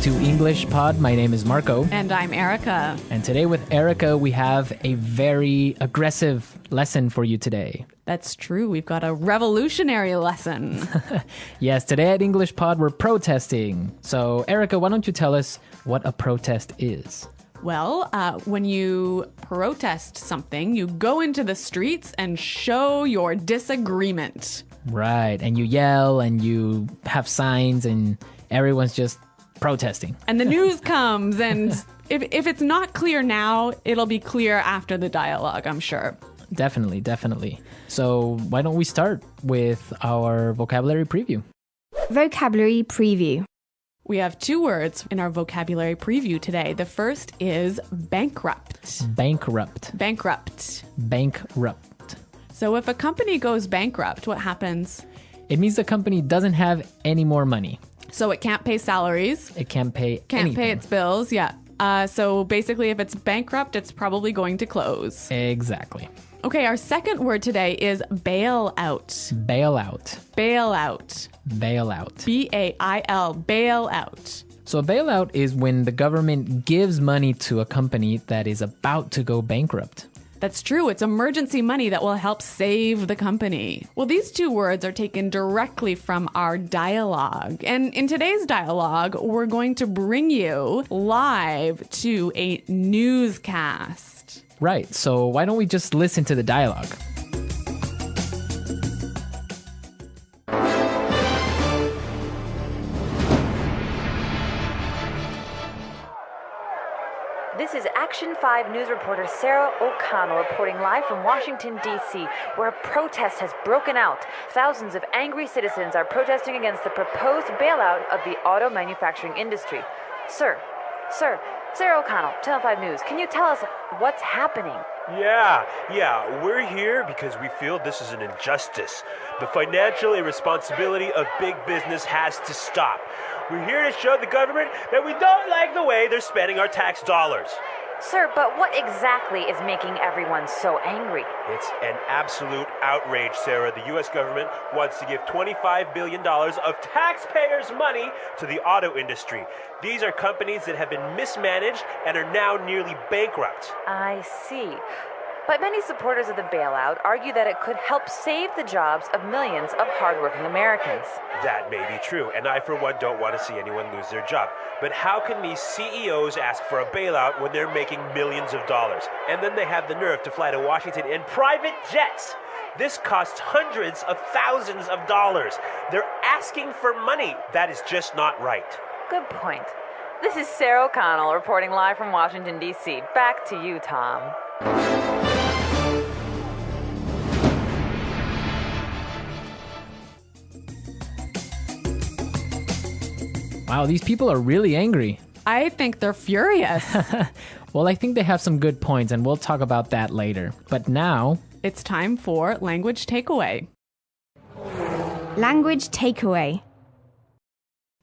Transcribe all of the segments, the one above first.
to English Pod. My name is Marco. And I'm Erica. And today with Erica, we have a very aggressive lesson for you today. That's true. We've got a revolutionary lesson. Yes, today at English Pod, we're protesting. So, Erica, why don't you tell us what a protest is? Well, when you protest something, you go into the streets and show your disagreement. Right. And you yell and you have signs and everyone's just protesting. And the news comes, and if it's not clear now, it'll be clear after the dialogue, I'm sure. Definitely, definitely. So why don't we start with our vocabulary preview? Vocabulary preview. We have two words in our vocabulary preview today. The first is bankrupt. Bankrupt. Bankrupt. Bankrupt. So if a company goes bankrupt, what happens? It means the company doesn't have any more money. So it can't pay salaries. It can't pay Can't anything. pay its bills, yeah. So basically, if it's bankrupt, it's probably going to close. Exactly. Okay, our second word today is bailout. Bailout. Bailout. Bailout. B-A-I-L, bailout. So a bailout is when the government gives money to a company that is about to go bankrupt. That's true. It's emergency money that will help save the company. Well, these two words are taken directly from our dialogue. And in today's dialogue, we're going to bring you live to a newscast. Right, so why don't we just listen to the dialogue? This is Action 5 news reporter Sarah O'Connell reporting live from Washington, D.C., where a protest has broken out. Thousands of angry citizens are protesting against the proposed bailout of the auto manufacturing industry. Sir, Sarah O'Connell, Channel 5 News, can you tell us what's happening? Yeah, we're here because we feel this is an injustice. The financial irresponsibility of big business has to stop. We're here to show the government that we don't like the way they're spending our tax dollars. Sir, but what exactly is making everyone so angry? It's an absolute outrage, Sarah. The U.S. government wants to give $25 billion of taxpayers' money to the auto industry. These are companies that have been mismanaged and are now nearly bankrupt. I see. But many supporters of the bailout argue that it could help save the jobs of millions of hardworking Americans. That may be true, and I, for one, don't want to see anyone lose their job. But how can these CEOs ask for a bailout when they're making millions of dollars? And then they have the nerve to fly to Washington in private jets. This costs hundreds of thousands of dollars. They're asking for money. That is just not right. Good point. This is Sarah O'Connell reporting live from Washington, D.C. Back to you, Tom. Wow, these people are really angry. I think they're furious. Well, I think they have some good points, and we'll talk about that later. But now, It's time for language takeaway. Language takeaway.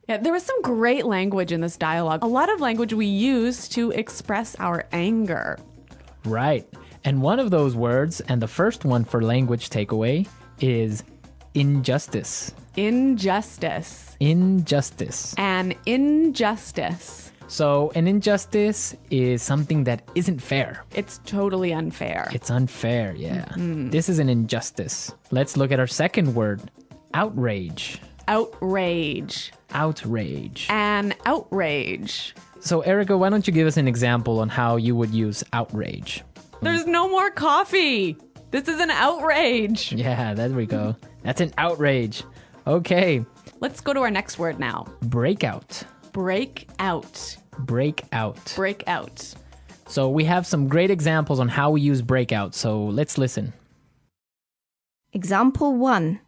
Yeah, there was some great language in this dialogue. A lot of language we use to express our anger. right. And one of those words, and the first one for language takeaway, is injustice. Injustice. Injustice. An injustice. So an injustice is something that isn't fair. It's totally unfair. It's unfair, yeah. This is an injustice. Let's look at our second word, outrage. Outrage. Outrage. An outrage. So Erica, why don't you give us an example on how you would use outrage? There's no more coffee. This is an outrage. Yeah, there we go. That's an outrage. Okay, Let's go to our next word now. breakout. Break out. Breakout. Break out. So we have some great examples on how we use breakout, so let's listen. Example 1.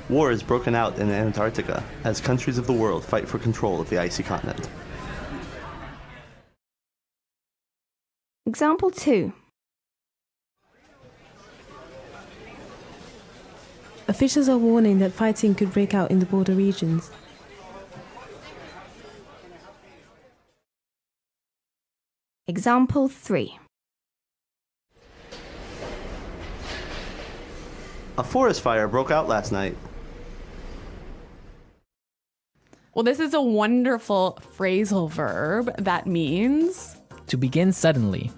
War has broken out in Antarctica as countries of the world fight for control of the icy continent. Example 2. Officials are warning that fighting could break out in the border regions. Example 3. A forest fire broke out last night. Well, this is a wonderful phrasal verb that means... To begin suddenly.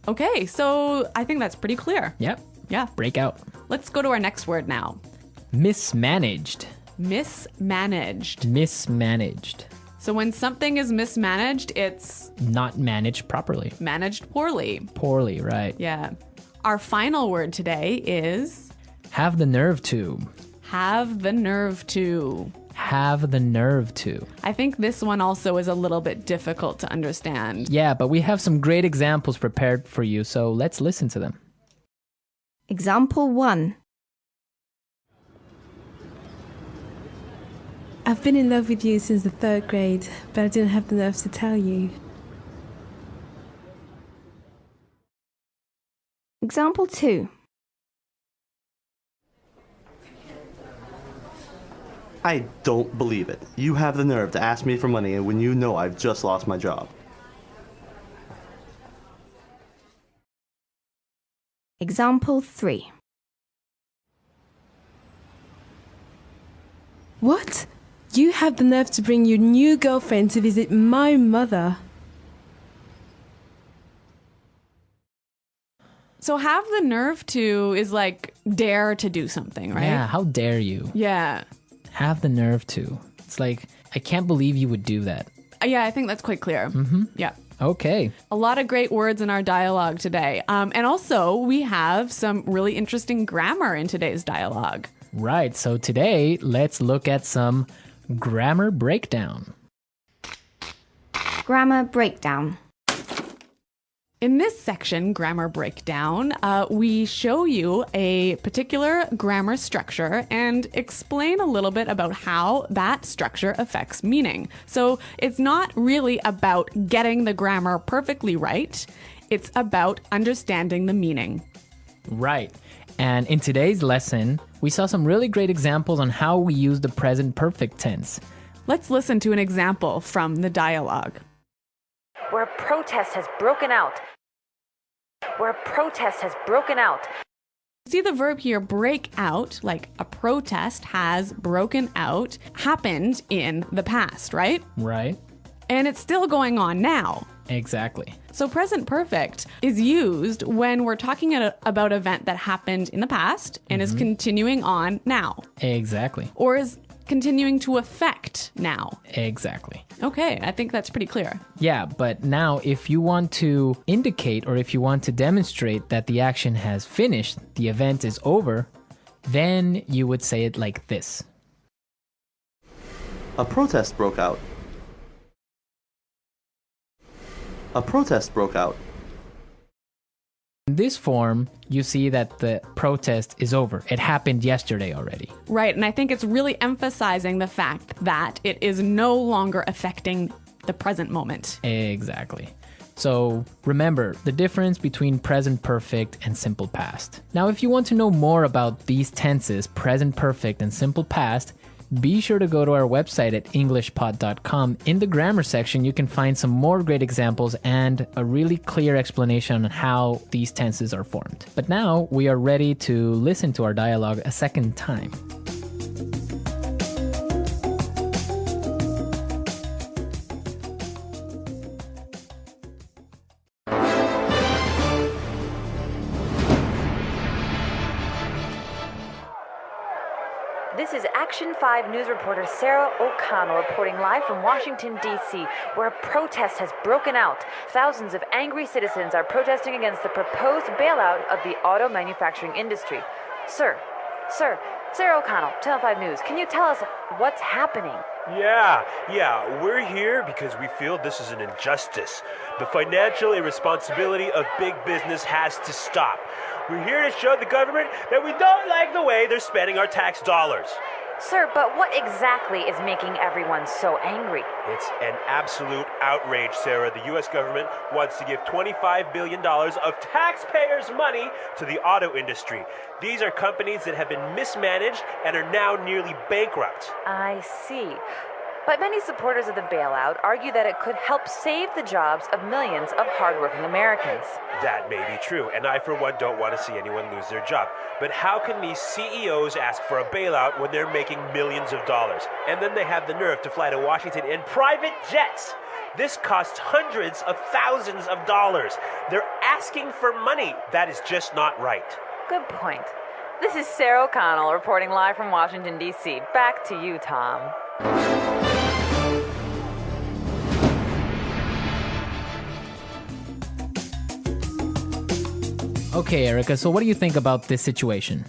Okay, so I think that's pretty clear. Yep. Yeah. Break out. Let's go to our next word now. Mismanaged. Mismanaged. Mismanaged. So when something is mismanaged, it's Not managed properly. managed poorly. Poorly, right. Yeah. Our final word today is Have the nerve to. have the nerve to. Have the nerve to. I think this one also is a little bit difficult to understand. Yeah, but we have some great examples prepared for you, so let's listen to them. Example 1. I've been in love with you since the 3rd grade, but I didn't have the nerve to tell you. Example 2. I don't believe it. You have the nerve to ask me for money when you know I've just lost my job. Example 3. What? You have the nerve to bring your new girlfriend to visit my mother. So have the nerve to is like dare to do something, right? Yeah, how dare you? Yeah. Have the nerve to. It's like, I can't believe you would do that. Yeah, I think that's quite clear. Mm-hmm. Yeah. Okay. A lot of great words in our dialogue today. And also, we have some really interesting grammar in today's dialogue. Right, so today, let's look at some grammar breakdown. Grammar breakdown. In this section, grammar breakdown, we show you a particular grammar structure and explain a little bit about how that structure affects meaning. So it's not really about getting the grammar perfectly right. It's about understanding the meaning. Right. And in today's lesson, we saw some really great examples on how we use the present perfect tense. Let's listen to an example from the dialogue. Where a protest has broken out. Where a protest has broken out. See the verb here, break out, like a protest has broken out, happened in the past, right? Right. And it's still going on now. Exactly. So present perfect is used when we're talking about an event that happened in the past and is continuing on now. Exactly. Or is continuing to affect now. Exactly. Okay, I think that's pretty clear. Yeah, but now if you want to indicate or if you want to demonstrate that the action has finished, the event is over, then you would say it like this. A protest broke out. A protest broke out. In this form, you see that the protest is over. It happened yesterday already. Right, and I think it's really emphasizing the fact that it is no longer affecting the present moment. Exactly. So remember the difference between present perfect and simple past. Now, if you want to know more about these tenses, present perfect and simple past, be sure to go to our website at englishpod.com. In the grammar section, you can find some more great examples and a really clear explanation on how these tenses are formed. But now we are ready to listen to our dialogue a second time. This is Action 5 news reporter Sarah O'Connell reporting live from Washington, D.C., where a protest has broken out. Thousands of angry citizens are protesting against the proposed bailout of the auto manufacturing industry. Sir, Sarah O'Connell, Channel 5 News, can you tell us what's happening? Yeah, we're here because we feel this is an injustice. The financial irresponsibility of big business has to stop. We're here to show the government that we don't like the way they're spending our tax dollars. Sir, but what exactly is making everyone so angry? It's an absolute outrage, Sarah. The U.S. government wants to give $25 billion of taxpayers' money to the auto industry. These are companies that have been mismanaged and are now nearly bankrupt. I see. But many supporters of the bailout argue that it could help save the jobs of millions of hardworking Americans. That may be true, and I, for one, don't want to see anyone lose their job. But how can these CEOs ask for a bailout when they're making millions of dollars? And then they have the nerve to fly to Washington in private jets. This costs hundreds of thousands of dollars. They're asking for money. That is just not right. Good point. This is Sarah O'Connell reporting live from Washington, D.C. Back to you, Tom. Okay, Erica, so what do you think about this situation?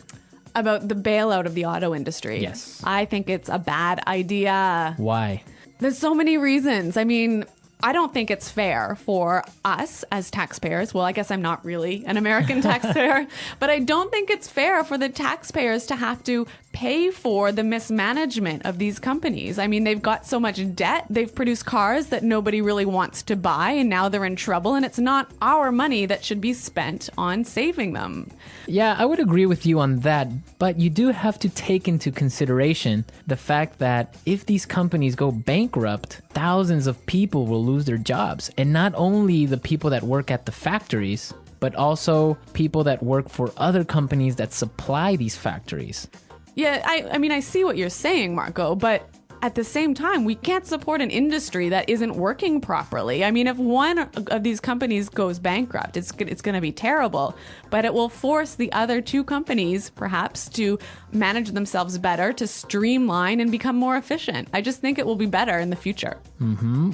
About the bailout of the auto industry. Yes. I think it's a bad idea. Why? There's so many reasons. I mean, I don't think it's fair for us as taxpayers. Well, I guess I'm not really an American taxpayer, but I don't think it's fair for the taxpayers to have to pay for the mismanagement of these companies. I mean, they've got so much debt. They've produced cars that nobody really wants to buy, and now they're in trouble, and it's not our money that should be spent on saving them. Yeah, I would agree with you on that, but you do have to take into consideration the fact that if these companies go bankrupt, thousands of people will lose their jobs. And not only the people that work at the factories, but also people that work for other companies that supply these factories. Yeah, I mean, I see what you're saying, Marco, but at the same time, we can't support an industry that isn't working properly. I mean, if one of these companies goes bankrupt, it's going to be terrible, but it will force the other two companies, perhaps, to manage themselves better, to streamline and become more efficient. I just think it will be better in the future.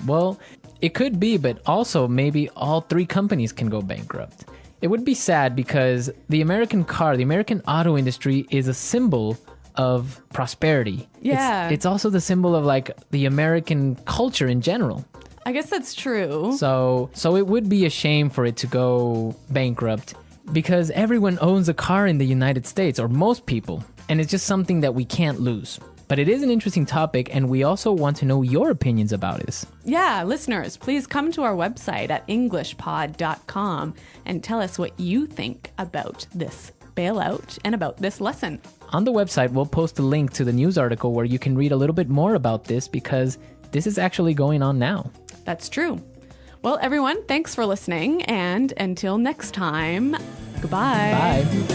Well, it could be, but also maybe all three companies can go bankrupt. It would be sad because the American auto industry is a symbol of prosperity. Yeah. It's also the symbol of like the American culture in general. I guess that's true. So it would be a shame for it to go bankrupt because everyone owns a car in the United States, or most people, and it's just something that we can't lose. But it is an interesting topic, and we also want to know your opinions about this. Yeah, listeners, please come to our website at englishpod.com and tell us what you think about this bailout and about this lesson. On the website, we'll post a link to the news article where you can read a little bit more about this because this is actually going on now. That's true. Well, everyone, thanks for listening, and until next time, goodbye. Bye.